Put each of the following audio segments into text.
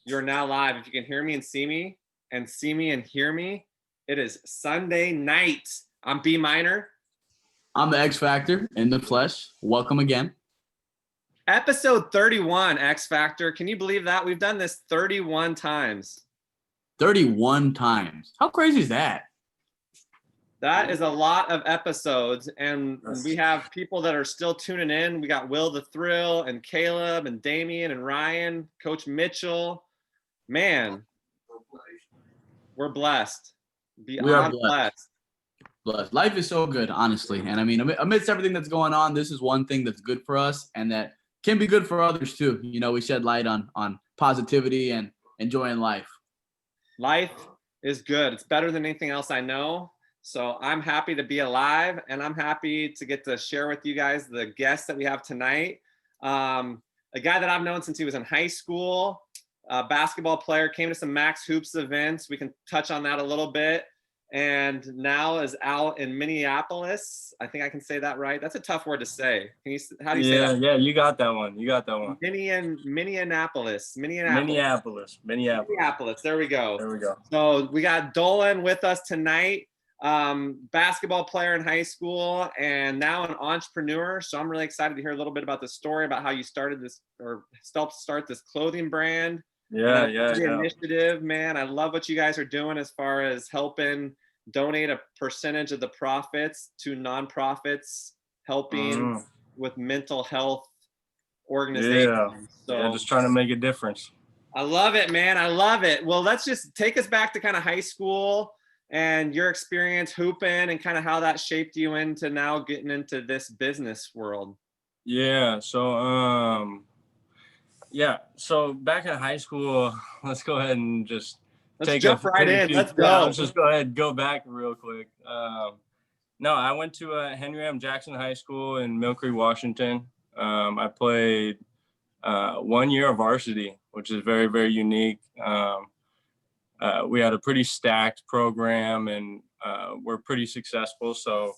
You're now live. If you can hear me and hear me, it is Sunday night. I'm B Minor. I'm the X Factor in the flesh. Welcome again. Episode 31, X Factor. Can you believe that? We've done this 31 times. 31 times. How crazy is that? That is a lot of episodes, and we have people that are still tuning in. We got Will the Thrill and Caleb and Damian and Ryan, Coach Mitchell. Man, we're blessed. Beyond blessed. Life is so good, honestly. And I mean, amidst everything that's going on, this is one thing that's good for us and that can be good for others too. You know, we shed light on positivity and enjoying life. Life is good. It's better than anything else I know. So I'm happy to be alive, and I'm happy to get to share with you guys the guests that we have tonight. A guy that I've known since he was in high school, a basketball player, came to some Max Hoops events. We can touch on that a little bit. And now is out in Minneapolis. I think I can say that right. That's a tough word to say. How do you say that? Yeah, you got that one. Minneapolis. There we go. So we got Dolan with us tonight. Basketball player in high school and now an entrepreneur. So I'm really excited to hear a little bit about the story about how you started this or helped start this clothing brand. Yeah. Initiative, man. I love what you guys are doing as far as helping donate a percentage of the profits to nonprofits helping with mental health organizations. Yeah, just trying to make a difference. I love it, man. I love it. Well, let's just take us back to kind of high school and your experience hooping and kind of how that shaped you into now getting into this business world. Yeah. So back in high school, let's go ahead and just jump right in. Let's go. Yeah, let's just go ahead and go back real quick. No, I went to Henry M. Jackson High School in Mill Creek, Washington. I played 1 year of varsity, which is very, very unique. We had a pretty stacked program and we're pretty successful. So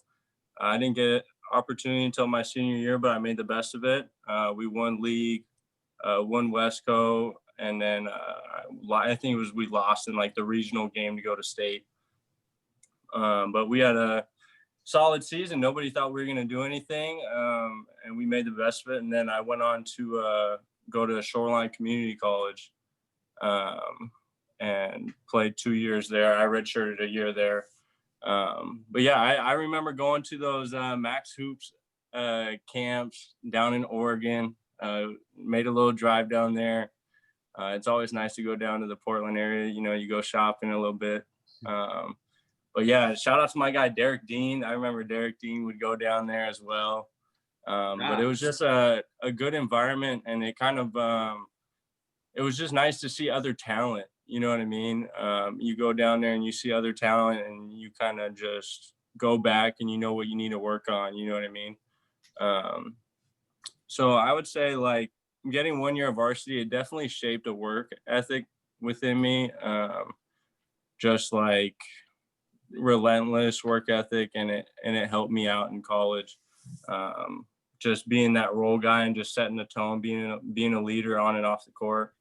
I didn't get opportunity until my senior year, but I made the best of it. We won league, won Westco, and then I think we lost in like the regional game to go to state. But we had a solid season. Nobody thought we were going to do anything, and we made the best of it. And then I went on to go to Shoreline Community College and played 2 years there. I redshirted a year there. But yeah, I remember going to those Max Hoops camps down in Oregon. Made a little drive down there. It's always nice to go down to the Portland area. You know, you go shopping a little bit. But yeah, shout out to my guy, Derek Dean. I remember Derek Dean would go down there as well. But it was just a good environment, and it kind of, it was just nice to see other talent. You know what I mean? You go down there and you see other talent and you kind of just go back and you know what you need to work on. You know what I mean? So I would say like getting 1 year of varsity, it definitely shaped a work ethic within me. Just like relentless work ethic, and it helped me out in college. Just being that role guy and just setting the tone, being a leader on and off the court.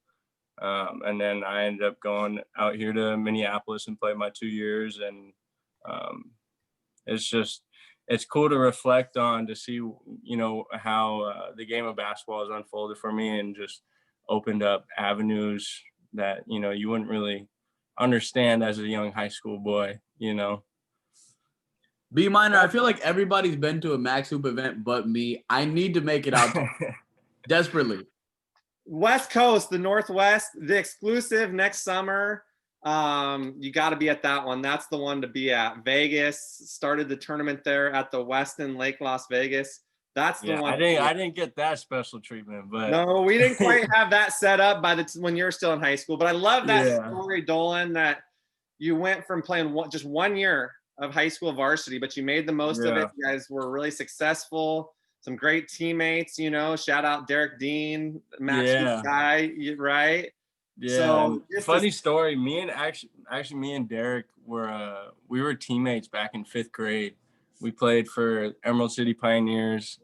And then I ended up going out here to Minneapolis and played my 2 years. And it's cool to reflect on, to see, you know, how the game of basketball has unfolded for me and just opened up avenues that, you know, you wouldn't really understand as a young high school boy, you know. B Minor, I feel like everybody's been to a Max Hoop event but me. I need to make it out desperately. West Coast, the Northwest, the exclusive next summer. You got to be at that one. That's the one to be at. Vegas started the tournament there at the Westin Lake Las Vegas. That's the one. I didn't get that special treatment, but no, we didn't quite have that set up when you're still in high school. But I love that story, Dolan, that you went from playing just 1 year of high school varsity, but you made the most of it. You guys were really successful. Some great teammates, you know. Shout out Derek Dean, Max guy, right? Yeah. So funny story. Me and Derek were teammates back in 5th grade. We played for Emerald City Pioneers.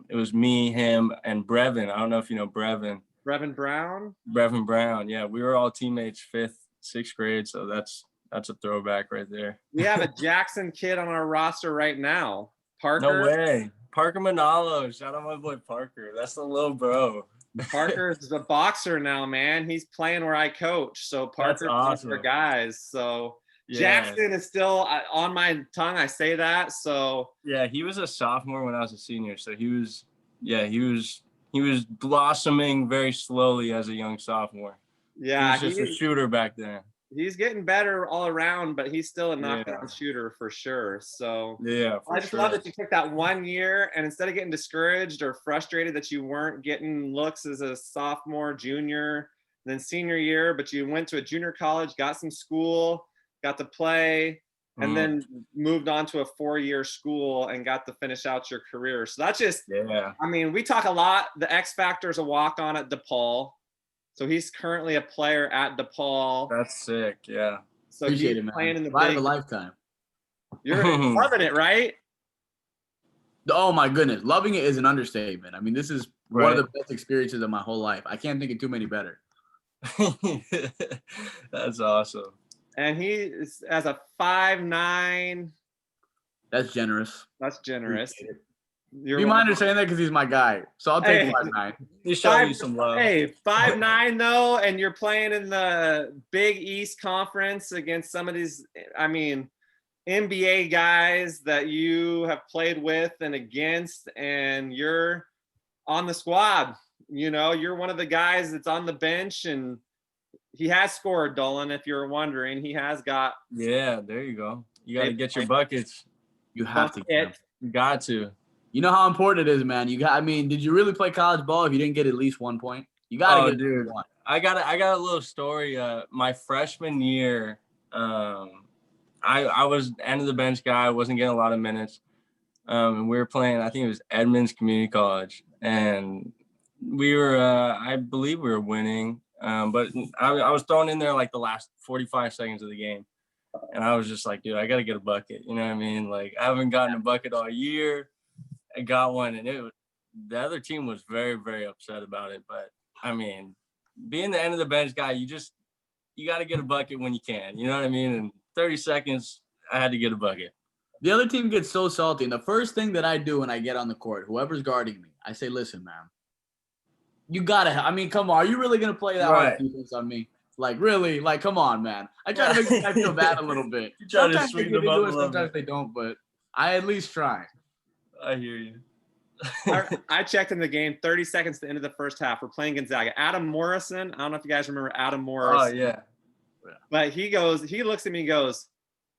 It was me, him, and Brevin. I don't know if you know Brevin. Brevin Brown. Brevin Brown. Yeah, we were all teammates 5th, 6th grade. So that's a throwback right there. We have a Jackson kid on our roster right now. Parker. No way. Parker Manalo. Shout out my boy Parker. That's the little bro. Parker's a boxer now, man. He's playing where I coach. So Parker's awesome. for guys. So Yeah. Jackson is still on my tongue. I say that. So yeah, he was a sophomore when I was a senior. So he was blossoming very slowly as a young sophomore. Yeah, he was just a shooter back then. He's getting better all around, but he's still a knockdown shooter for sure. So yeah, I just love that you took that 1 year, and instead of getting discouraged or frustrated that you weren't getting looks as a sophomore, junior, then senior year, but you went to a junior college, got some school, got to play, and then moved on to a 4-year school and got to finish out your career. So that's just, I mean, we talk a lot. The X Factor is a walk-on at DePaul. So he's currently a player at DePaul. That's sick, yeah. So Appreciate he's it, man. playing in the Ride big. of a lifetime. You're loving it, right? Oh my goodness, loving it is an understatement. I mean, this is one of the best experiences of my whole life. I can't think of too many better. That's awesome. And he is as a 5'9". That's generous. That's generous. Do you mind saying that because he's my guy? So I'll take 5'9". He's showing you some love. Hey, 5'9" though, and you're playing in the Big East Conference against some of these, I mean, NBA guys that you have played with and against, and you're on the squad. You know, you're one of the guys that's on the bench, and he has scored, Dolan, if you're wondering. He has got. Yeah, there you go. You got to get your buckets. You have to. You got to. You know how important it is, man. I mean, did you really play college ball if you didn't get at least 1 point? You got to get dude. one. I got a little story. My freshman year, I was end of the bench guy. I wasn't getting a lot of minutes. And we were playing, I think it was Edmonds Community College. And we were, I believe we were winning. But I was thrown in there like the last 45 seconds of the game. And I was just like, dude, I got to get a bucket. You know what I mean? Like, I haven't gotten a bucket all year. I got one, and the other team was very, very upset about it. But I mean, being the end of the bench guy, you got to get a bucket when you can. You know what I mean? In 30 seconds, I had to get a bucket. The other team gets so salty. And the first thing that I do when I get on the court, whoever's guarding me, I say, listen, man, you got to, I mean, come on. Are you really going to play that hard defense on me? Like, really? Like, come on, man. I try to make the guy feel bad a little bit. Sometimes they get into it, sometimes they don't, but I at least try. I hear you. I checked in the game, 30 seconds to the end of the first half. We're playing Gonzaga. Adam Morrison. I don't know if you guys remember Adam Morrison. Oh, yeah. But he looks at me and goes,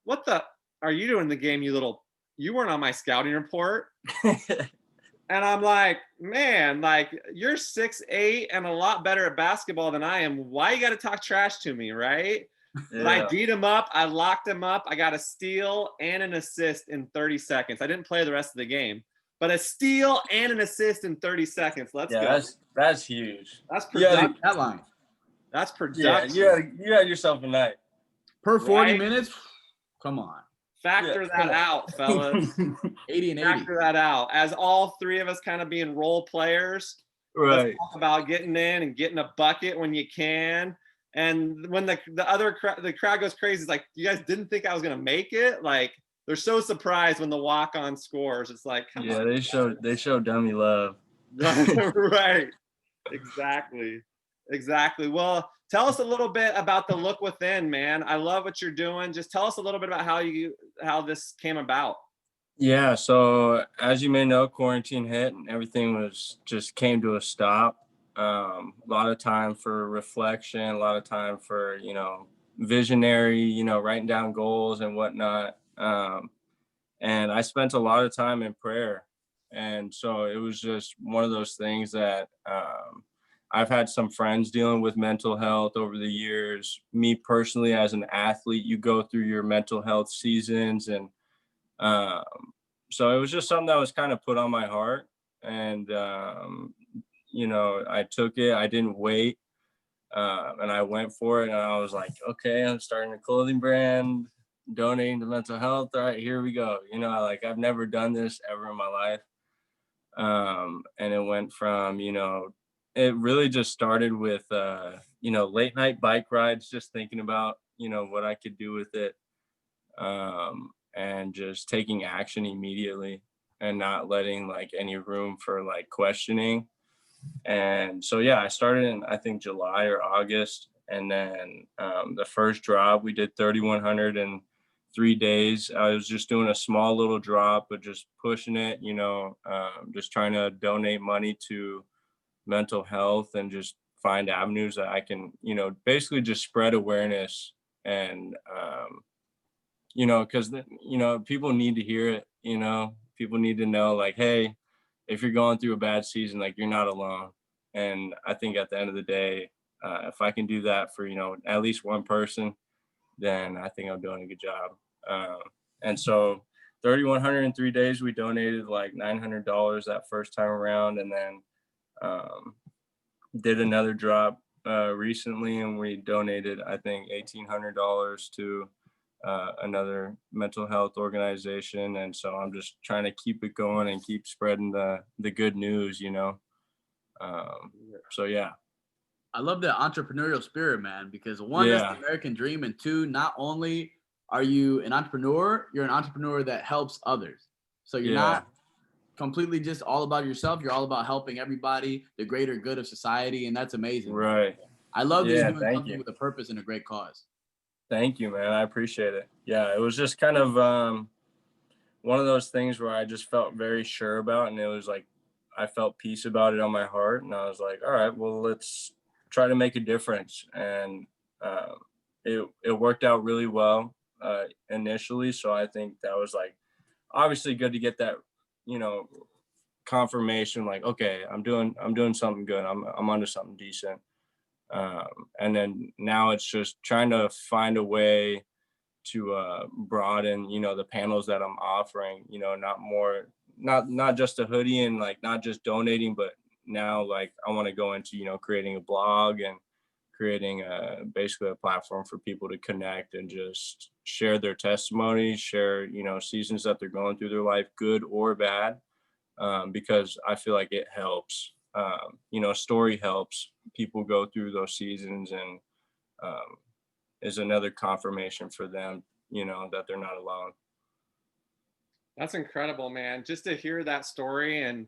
what the are you doing in the game, you weren't on my scouting report? And I'm like, man, like, you're 6'8" and a lot better at basketball than I am. Why you got to talk trash to me, right? Yeah. But I beat him up. I locked him up. I got a steal and an assist in 30 seconds. I didn't play the rest of the game, but a steal and an assist in 30 seconds. Let's go. That's huge. That's production. That line. That's production. Yeah, you had yourself a night. Per 40 minutes? Come on. Factor that out, fellas. 80 and 80. Factor that out. As all three of us kind of being role players, right? Let's talk about getting in and getting a bucket when you can. And when the crowd goes crazy, it's like, you guys didn't think I was gonna make it? Like, they're so surprised when the walk-on scores. It's like, come on. Yeah, they show dummy love. Right. Exactly. Well, tell us a little bit about the Look Within, man. I love what you're doing. Just tell us a little bit about how this came about. Yeah, so as you may know, quarantine hit and everything just came to a stop. A lot of time for reflection, a lot of time for, visionary, writing down goals and whatnot. And I spent a lot of time in prayer. And so it was just one of those things that I've had some friends dealing with mental health over the years. Me personally, as an athlete, you go through your mental health seasons. And so it was just something that was kind of put on my heart. And, I took it. I didn't wait. And I went for it. And I was like, okay, I'm starting a clothing brand, donating to mental health. All right, here we go. I've never done this ever in my life. And it went from, it really just started with, late night bike rides, just thinking about, what I could do with it. And just taking action immediately and not letting like any room for like questioning. And so, yeah, I started in, I think, July or August. And then the first drop, we did 3,100 in 3 days. I was just doing a small little drop, but just pushing it, just trying to donate money to mental health and just find avenues that I can, basically just spread awareness and, because, people need to hear it, people need to know like, hey, if you're going through a bad season, like you're not alone. And I think at the end of the day, if I can do that for, at least one person, then I think I'm doing a good job. And so 3,100 in 3 days, we donated like $900 that first time around. And then did another drop recently, and we donated, I think, $1,800 to another mental health organization. And so I'm just trying to keep it going and keep spreading the good news, so yeah. I love the entrepreneurial spirit, man, because one, that's the American dream, and two, not only are you an entrepreneur, you're an entrepreneur that helps others. So you're not completely just all about yourself. You're all about helping everybody, the greater good of society, and that's amazing. Right. I love that you're doing something you. with a purpose and a great cause. Thank you, man. I appreciate it. Yeah, it was just kind of one of those things where I just felt very sure about, and it was like I felt peace about it on my heart, and I was like, all right, well, let's try to make a difference. And it worked out really well initially, so I think that was like obviously good to get that, confirmation, like, okay, I'm doing something good. I'm onto something decent. And then now it's just trying to find a way to broaden, the panels that I'm offering, not just a hoodie and like not just donating, but now like I want to go into, creating a blog and creating basically a platform for people to connect and just share their testimonies, share, seasons that they're going through their life, good or bad, because I feel like it helps. Story helps people go through those seasons, and is another confirmation for them, that they're not alone. That's incredible, man. Just to hear that story and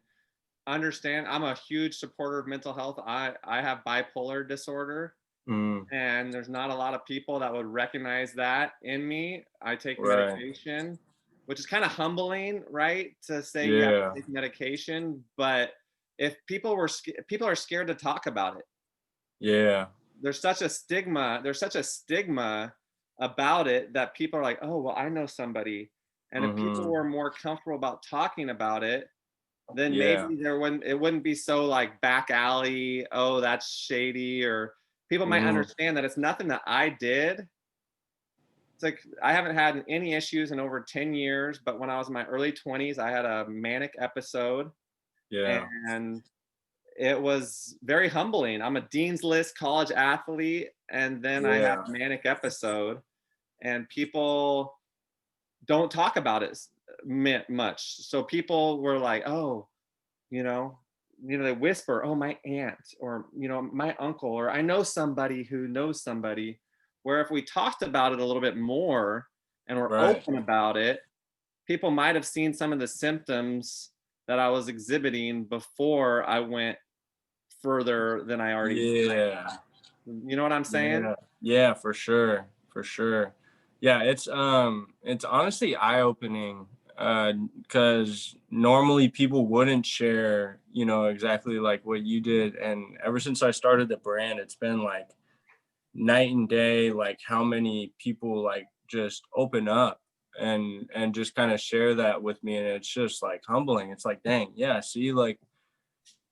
understand, I'm a huge supporter of mental health. I have bipolar disorder, and there's not a lot of people that would recognize that in me. I take medication, which is kind of humbling, right? To say you have to take medication, but if people are scared to talk about it. Yeah. There's such a stigma about it that people are like, oh, well, I know somebody. And if people were more comfortable about talking about it, then maybe it wouldn't be so like back alley, oh, that's shady, or people might understand that it's nothing that I did. It's like I haven't had any issues in over 10 years, but when I was in my early 20s, I had a manic episode. Yeah. And it was very humbling. I'm a Dean's List college athlete, and then I have a manic episode, and people don't talk about it much. So people were like, oh, they whisper, oh, my aunt, or, my uncle, or I know somebody who knows somebody. Where if we talked about it a little bit more and were open about it, people might have seen some of the symptoms that I was exhibiting before I went further than I already. You know what I'm saying? Yeah, for sure. Yeah, it's honestly eye-opening, because normally people wouldn't share, exactly like what you did. And ever since I started the brand, it's been like night and day, like how many people like just open up and just kind of share that with me. And it's just like humbling. It's like, dang, yeah, see, like,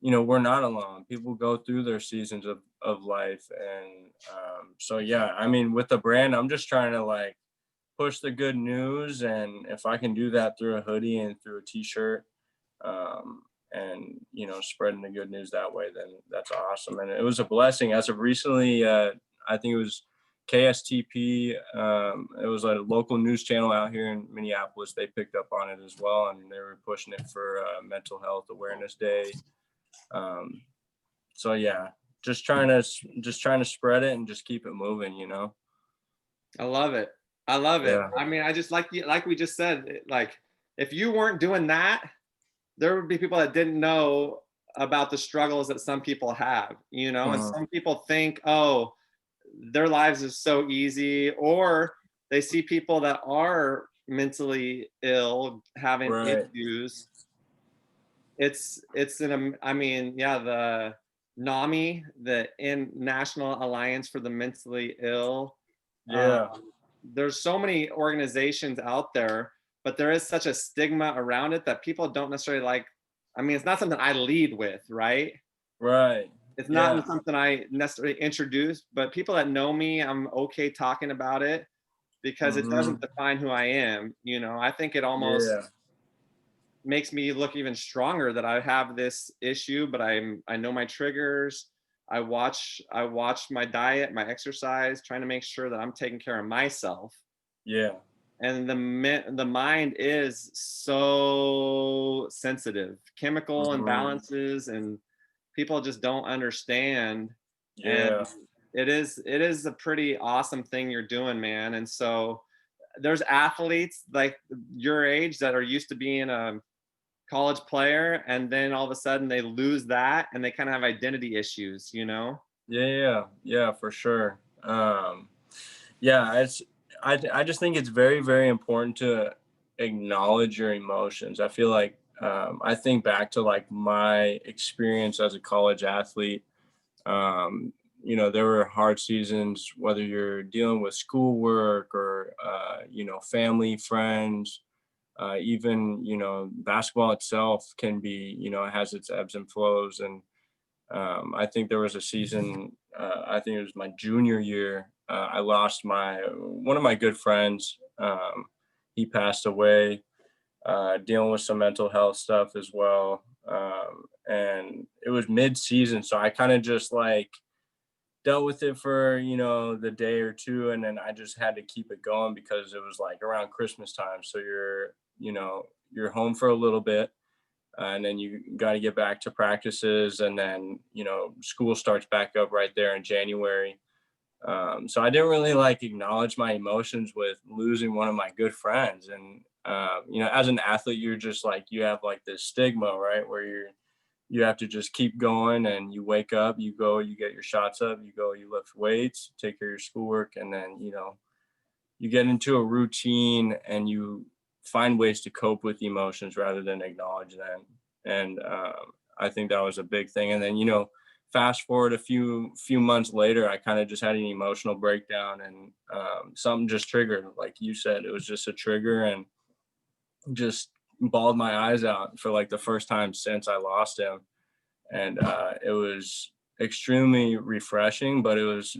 we're not alone. People go through their seasons of life. And so, yeah, I mean, with the brand, I'm just trying to like push the good news. And if I can do that through a hoodie and through a t-shirt, and, spreading the good news that way, then that's awesome. And it was a blessing. As of recently, I think it was KSTP. It was a local news channel out here in Minneapolis. They picked up on it as well, and they were pushing it for Mental Health Awareness Day. So yeah, just trying to spread it and just keep it moving, you know? I love it. I love it. Yeah. I mean, I just like we just said, like if you weren't doing that, there would be people that didn't know about the struggles that some people have, you know, and some people think, oh, their lives is so easy, or they see people that are mentally ill having Right. issues. I mean, yeah, the NAMI, the National Alliance for the Mentally Ill. Yeah. There's so many organizations out there, but there is such a stigma around it that people don't necessarily like. I mean, it's not something I lead with, right? Right. It's Yeah. not something I necessarily introduce, but people that know me, I'm okay talking about it because it doesn't define who I am. You know, I think it almost Yeah. makes me look even stronger that I have this issue, but I know my triggers. I watch my diet, my exercise, trying to make sure that I'm taking care of myself. Yeah. And the mind is so sensitive, chemical imbalances, and people just don't understand. And Yeah. it is a pretty awesome thing you're doing, man. And so there's athletes like your age that are used to being a college player, and then all of a sudden they lose that and they kind of have identity issues, you know? Yeah. Yeah, for sure. Yeah, I just think it's very, very important to acknowledge your emotions. I feel like I think back to like my experience as a college athlete. Um, there were hard seasons, whether you're dealing with schoolwork or family, friends, even basketball itself can be, it has its ebbs and flows. And I think there was a season, I think it was my junior year. I lost one of my good friends. He passed away, dealing with some mental health stuff as well. And it was mid-season, so I kind of just like dealt with it for the day or two, and then I just had to keep it going because it was like around Christmas time. So you're home for a little bit, and then you got to get back to practices, and then school starts back up right there in January. So I didn't really like acknowledge my emotions with losing one of my good friends. And as an athlete, you're just like, you have like this stigma, right, where you have to just keep going, and you wake up, you go, you get your shots up, you go, you lift weights, take care of your schoolwork, and then you get into a routine and you find ways to cope with emotions rather than acknowledge them. And I think that was a big thing. And then fast forward a few months later, I kind of just had an emotional breakdown, and something just triggered. Like you said, it was just a trigger, and just bawled my eyes out for like the first time since I lost him. And it was extremely refreshing, but it was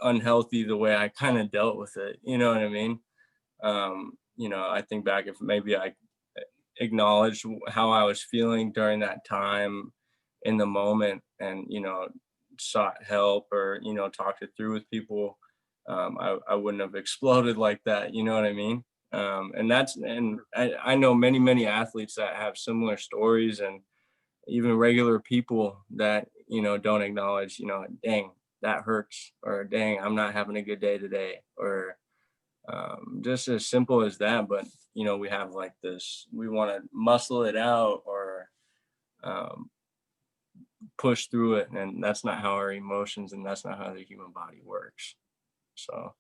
unhealthy the way I kind of dealt with it. You know what I mean? I think back, if maybe I acknowledged how I was feeling during that time in the moment, and sought help, or talked it through with people, I wouldn't have exploded like that. You know what I mean? And I know many athletes that have similar stories, and even regular people that don't acknowledge, dang, that hurts, or dang, I'm not having a good day today, or just as simple as that. But we have like this, we want to muscle it out, or um, push through it, and that's not how our emotions, and that's not how the human body works. So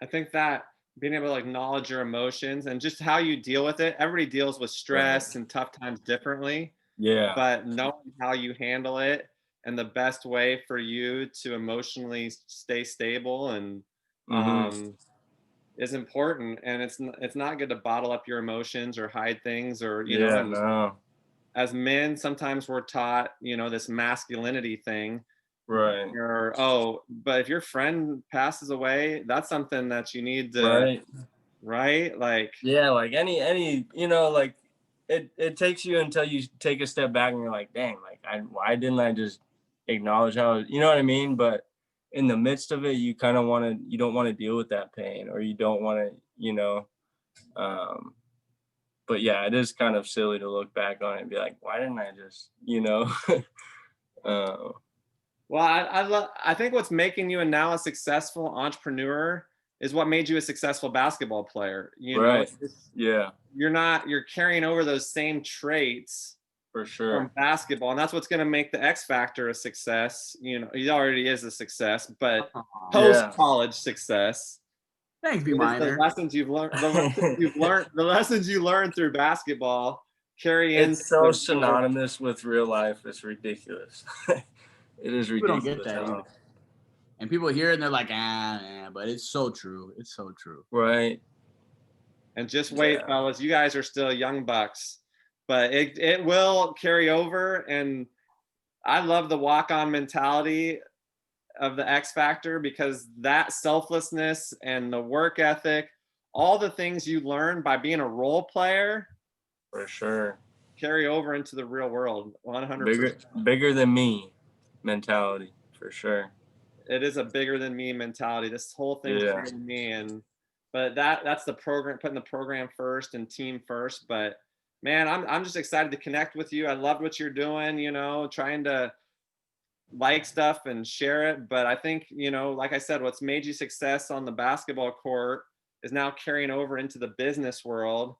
I think that being able to acknowledge your emotions and just how you deal with it. Everybody deals with right. stress and tough times differently, Yeah. but knowing how you handle it and the best way for you to emotionally stay stable and um, is important. And it's not good to bottle up your emotions or hide things, or Yeah, and no. as men sometimes we're taught this masculinity thing, Right. or oh, but if your friend passes away, that's something that you need to, Right. right, like Yeah, like any like it takes you until you take a step back and you're like, dang, like why didn't I just acknowledge how, you know what I mean? But in the midst of it, you don't want to deal with that pain, or you don't want to, um but yeah, it is kind of silly to look back on it and be like, why didn't I just, uh, Well, I think what's making you now a successful entrepreneur is what made you a successful basketball player. right. Yeah, You're carrying over those same traits for sure. from basketball, and that's what's going to make the X Factor a success. He already is a success, but post college success. Thanks, B The minor. lessons you've learned, the lessons you learned through basketball carry into. It's so synonymous with real life. It's ridiculous. It is ridiculous. People don't get that either. And people hear it and they're like, but it's so true. It's so true. Right. And just wait, fellas, you guys are still young bucks, but it will carry over. And I love the walk-on mentality of the X Factor, because that selflessness and the work ethic, all the things you learn by being a role player, for sure, carry over into the real world. 100%. Bigger than me mentality, for sure. It is a bigger than me mentality. This whole thing's bigger than me, but that's the program, putting the program first and team first. But man, I'm just excited to connect with you. I love what you're doing, trying to like stuff and share it. But I think, like I said, what's made you success on the basketball court is now carrying over into the business world.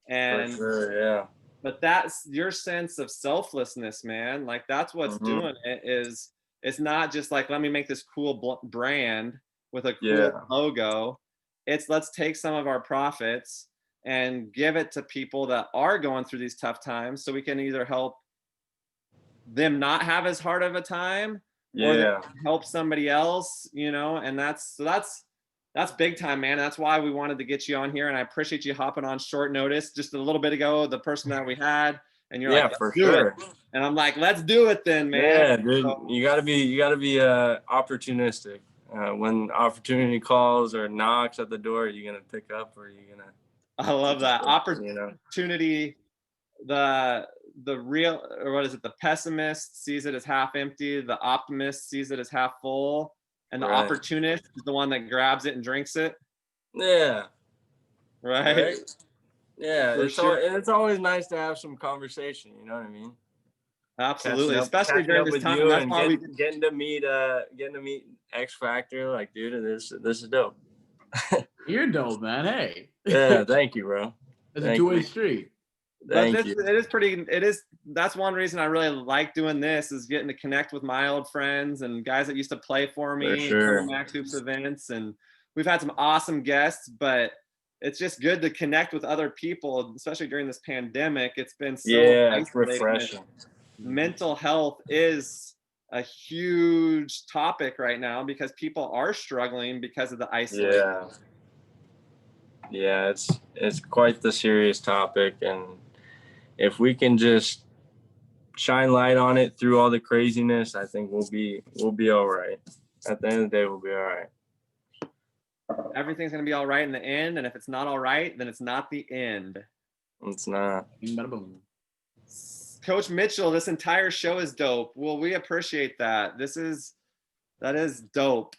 And for sure, yeah. But that's your sense of selflessness, man. Like that's what's doing it. Is it's not just like, let me make this cool brand with a cool logo. It's let's take some of our profits and give it to people that are going through these tough times, so we can either help them not have as hard of a time, or help somebody else, and that's big time, man. That's why we wanted to get you on here, and I appreciate you hopping on short notice. Just a little bit ago, the person that we had, and you're like, for sure. And I'm like, let's do it then, man. Yeah, dude. So, you gotta be opportunistic. When opportunity calls or knocks at the door, are you gonna pick up, or are you gonna? I love that opportunity. The real, or what is it? The pessimist sees it as half empty. The optimist sees it as half full. And the opportunist is the one that grabs it and drinks it. Yeah. Right? Yeah. It's always nice to have some conversation. You know what I mean? Absolutely. Especially during this time. That's why we getting to meet X Factor. Like, dude, this is dope. You're dope, man. Hey. Yeah. Thank you, bro. It's a two-way street. That's one reason I really like doing this, is getting to connect with my old friends and guys that used to play for me at Max Hoops events. And we've had some awesome guests, but it's just good to connect with other people, especially during this pandemic. It's been so it's refreshing. Mental health is a huge topic right now because people are struggling because of the isolation. Yeah, it's quite the serious topic, and if we can just shine light on it through all the craziness, I think we'll be all right. At the end of the day, we'll be all right. Everything's gonna be all right in the end, and if it's not all right, then it's not the end. It's not. Coach Mitchell, this entire show is dope. Well, we appreciate that. That is dope.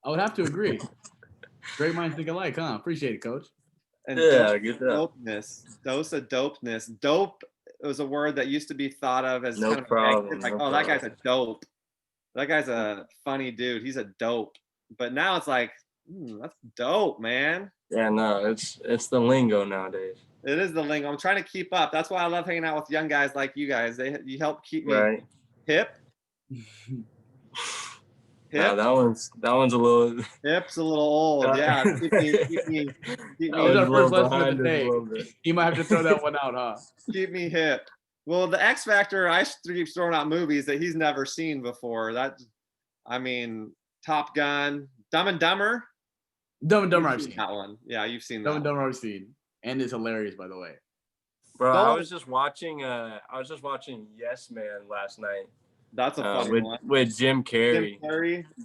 I would have to agree. Great minds think alike, huh? Appreciate it, Coach. And dopeness. Dose of dopeness. Dope was a word that used to be thought of as no problem. Like, that guy's a dope. That guy's a funny dude. He's a dope. But now it's like, that's dope, man. Yeah, no, it's the lingo nowadays. It is the lingo. I'm trying to keep up. That's why I love hanging out with young guys like you guys. You help keep me hip. Yeah, that one's a little. Hip's a little old. Yeah, keep me. That was our first lesson of the day. You might have to throw that one out, huh? Keep me hip. Well, the X Factor, I keep throwing out movies that he's never seen before. Top Gun, Dumb and Dumber. Dumb and Dumber, I've seen that one. Yeah, you've seen that. Dumb and Dumber, I've seen, and it's hilarious, by the way. Bro, I was just watching Yes Man last night. That's a funny one. With Jim Carrey.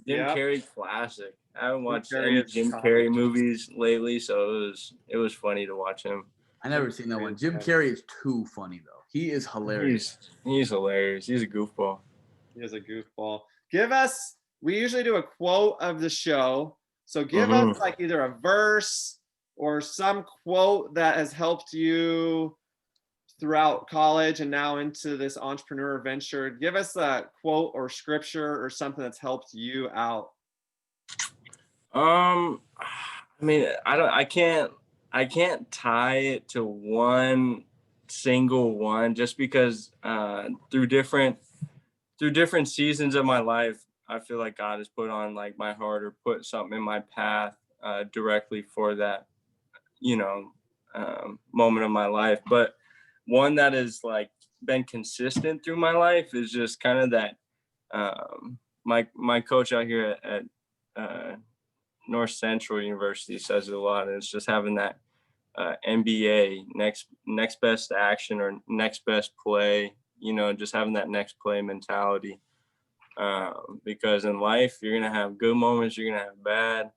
Jim Carrey classic. I haven't watched any Jim Carrey movies lately, so it was funny to watch him. I never seen that one. Jim Carrey is too funny though. He is hilarious. He's hilarious. He's a goofball. He is a goofball. We usually do a quote of the show. So give us like either a verse or some quote that has helped you throughout college and now into this entrepreneur venture. Give us a quote or scripture or something that's helped you out. I mean, I can't tie it to one single one, just because through different seasons of my life, I feel like God has put on like my heart or put something in my path directly for that, moment of my life. But one that has like been consistent through my life is just kind of that, my coach out here at North Central University says it a lot, and it's just having that NBA next best action or next best play, just having that next play mentality. Because in life, you're going to have good moments, you're going to have bad,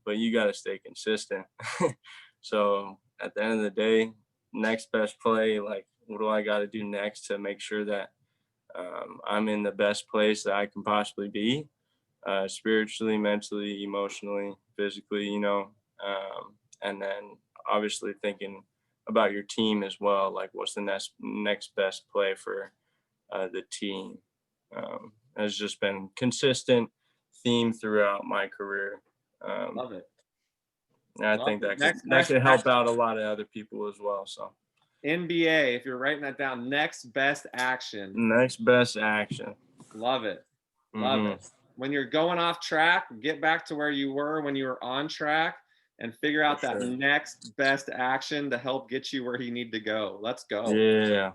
but you got to stay consistent. So at the end of the day, next best play, like, what do I got to do next to make sure that I'm in the best place that I can possibly be, spiritually, mentally, emotionally, physically, and then obviously thinking about your team as well, like what's the next best play for the team. Has just been consistent theme throughout my career. Love it. And I think that could help out a lot of other people as well. So NBA, if you're writing that down, next best action. Next best action. Love it. Love it. When you're going off track, get back to where you were when you were on track and figure out that next best action to help get you where you need to go. Let's go. Yeah.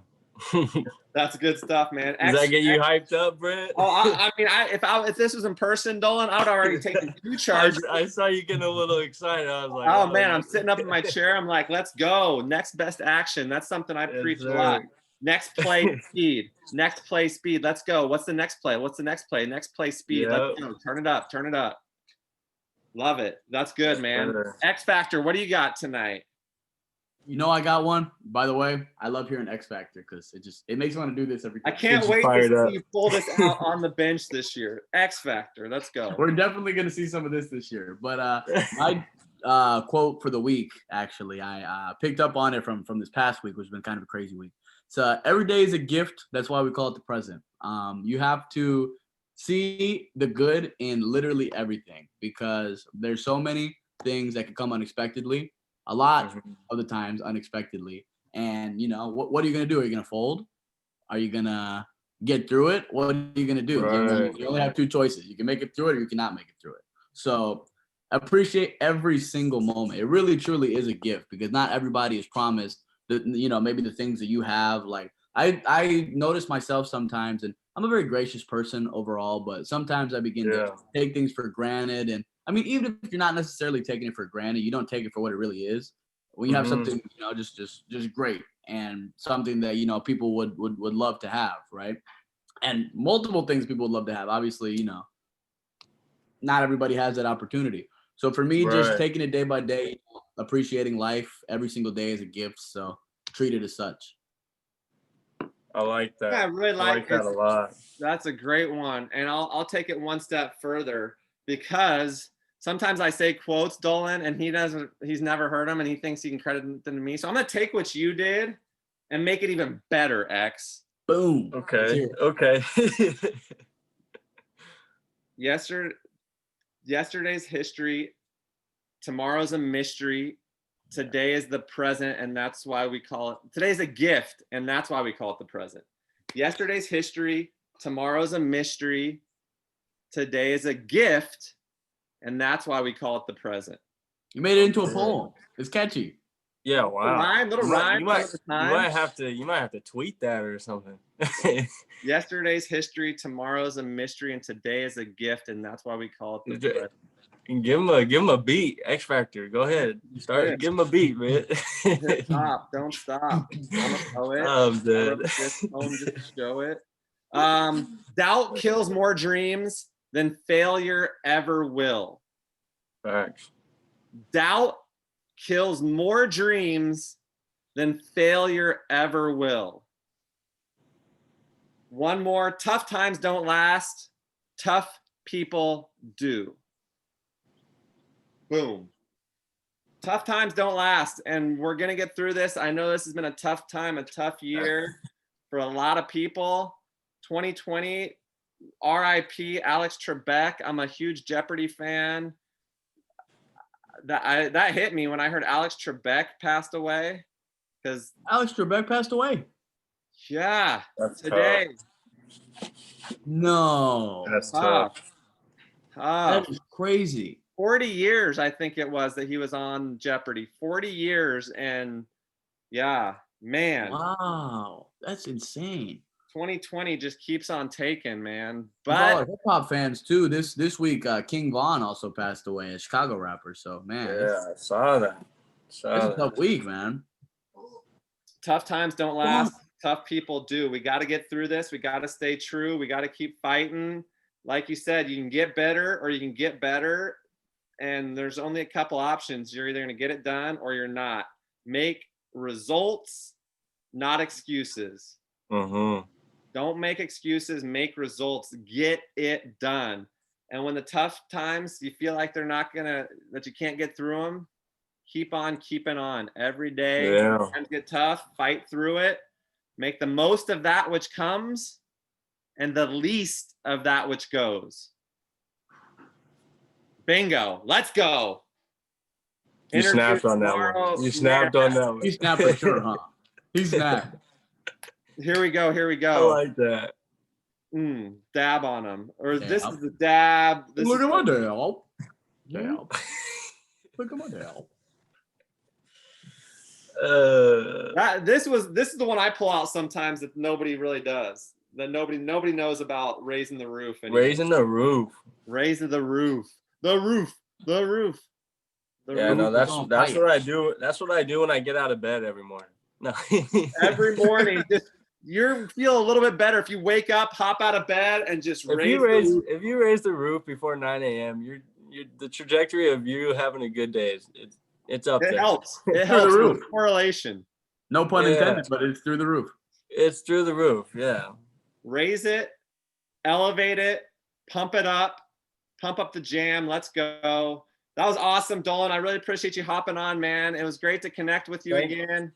That's good stuff, man. Does that get you hyped up, Brett? Oh, I mean, if this was in person, Dolan, I would already taken 2 charges. I saw you getting a little excited. I was like, oh man, I'm sitting up in my chair. I'm like, let's go. Next best action. That's something I preach a lot. Next play speed. Next play speed. Let's go. What's the next play? What's the next play? Next play speed. Yep. Let's go. Turn it up. Turn it up. Love it. That's good, man. X Factor, what do you got tonight? I got one. By the way, I love hearing X Factor because it makes me want to do this every time. I can't wait to see you pull this out on the bench this year. X Factor, let's go. We're definitely going to see some of this year. But my quote for the week, actually, I picked up on it from this past week, which has been kind of a crazy week. So every day is a gift. That's why we call it the present. You have to see the good in literally everything, because there's so many things that can come unexpectedly. A lot of the times unexpectedly. And, what are you going to do? Are you going to fold? Are you going to get through it? What are you going to do? Right. You only have 2 choices. You can make it through it or you cannot make it through it. So appreciate every single moment. It really, truly is a gift, because not everybody is promised that, maybe the things that you have. Like I notice myself sometimes, and I'm a very gracious person overall, but sometimes I begin to take things for granted. And I mean, even if you're not necessarily taking it for granted, you don't take it for what it really is. When you have something, just great, and something that, people would love to have, right? And multiple things people would love to have. Obviously, not everybody has that opportunity. So for me, just taking it day by day, appreciating life every single day is a gift. So treat it as such. I like that. Yeah, I really like that a lot. That's a great one. And I'll take it one step further, because sometimes I say quotes, Dolan, and he's never heard them, and he thinks he can credit them to me. So I'm going to take what you did and make it even better, X. Boom. Okay. Yesterday's history. Tomorrow's a mystery. Today is the present, and that's why we call it. Today's a gift, and that's why we call it the present. Yesterday's history. Tomorrow's a mystery. Today is a gift, and that's why we call it the present. You made it into a poem. It's catchy. Yeah, wow. Little rhyme. You might have to tweet that or something. Yesterday's history, tomorrow's a mystery, and today is a gift, and that's why we call it the present. Give him a beat. X Factor. Go ahead. Give him a beat, man. Stop. Don't stop. I'm a poet. I'm dead. This poem just to show it. Doubt kills more dreams than failure ever will. Facts. Doubt kills more dreams than failure ever will. One more. Tough times don't last. Tough people do. Boom. Tough times don't last, and we're gonna get through this. I know this has been a tough time, a tough year for a lot of people. 2020, RIP Alex Trebek. I'm a huge Jeopardy fan. That hit me when I heard Alex Trebek passed away. Because Alex Trebek passed away. yeah, That's today. No. That's tough. That is crazy. 40 years, I think it was, that he was on Jeopardy. 40 years, and yeah, man. Wow, that's insane. 2020 just keeps on taking, man. For all our But hip hop fans too, this week, King Von also passed away, a Chicago rapper. So man, Yeah, I saw that. it's a tough week, man. tough times don't last. Tough people do. We got to get through this. We got to stay true. We got to keep fighting. Like you said, you can get better or you can get better. And there's only a couple options. You're either going to get it done or you're not. Make results, not excuses. Mm-hmm. Don't make excuses, make results, get it done. And when the tough times, you feel like that you can't get through them, keep on keeping on every day. Yeah. Times get tough, fight through it, make the most of that which comes and the least of that which goes. Bingo. Let's go. You snapped on that one. You snapped on that one. He snapped for sure, huh? He snapped. Here we go. I like that. Dab on them. Or Dab. This is the dab. Look at my dab. Dab. Look at my dab. This is the one I pull out sometimes that nobody really does. That nobody knows about raising the roof. Anymore. Raising the roof. Raising the roof. The roof. The roof. The Yeah, roof. no, that's what I do. That's what I do when I get out of bed every morning. No. Every morning, just you feel a little bit better if you wake up, hop out of bed, and just if you raise the roof before 9 a.m., you're the trajectory of you having a good day it's up there. It helps. It helps. the roof. There's correlation. No pun intended, but it's through the roof. It's through the roof. Yeah. Raise it, elevate it, pump it up, pump up the jam. Let's go. That was awesome, Dolan. I really appreciate you hopping on, man. It was great to connect with you again.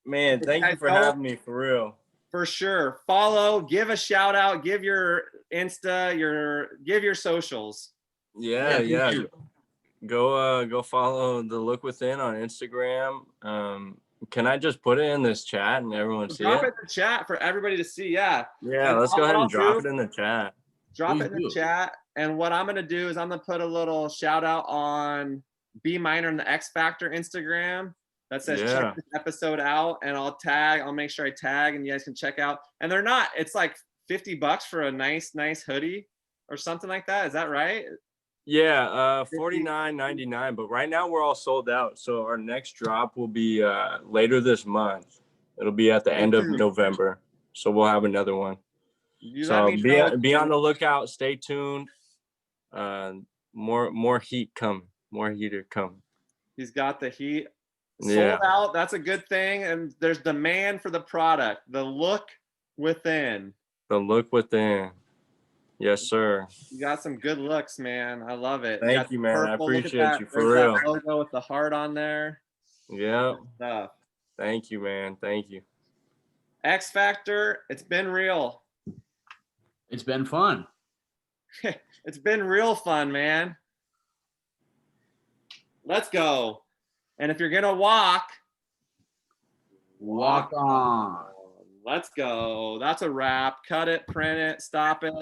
Man, thank you for having me, for real. For sure. Follow, give a shout out, give your Insta, give your socials. Yeah. Go follow the Look Within on Instagram. Can I just put it in this chat and everyone see it? Drop it in the chat for everybody to see. Yeah. Yeah, let's go ahead and drop it in the chat. Drop it in the chat. And what I'm going to do is I'm going to put a little shout out on B Minor and the X Factor Instagram that says check this episode out, and I'll make sure I tag and you guys can check out. And it's like $50 for a nice hoodie or something like that. Is that right? Yeah, $49.99, but right now we're all sold out. So our next drop will be later this month. It'll be at the end of November. So we'll have another one. So be on the lookout. Stay tuned. More heat come. More heater come. He's got the heat. Sold out. That's a good thing. And there's demand for the product. The Look Within. The Look Within. Yes, sir. You got some good looks, man. I love it. Thank you, man. I appreciate you, for real. That logo with the heart on there. Yeah. Stuff. Thank you, man. Thank you. X Factor, it's been real. It's been fun. It's been real fun, man. Let's go. And if you're going to walk on. Let's go. That's a wrap. Cut it, print it, stop it.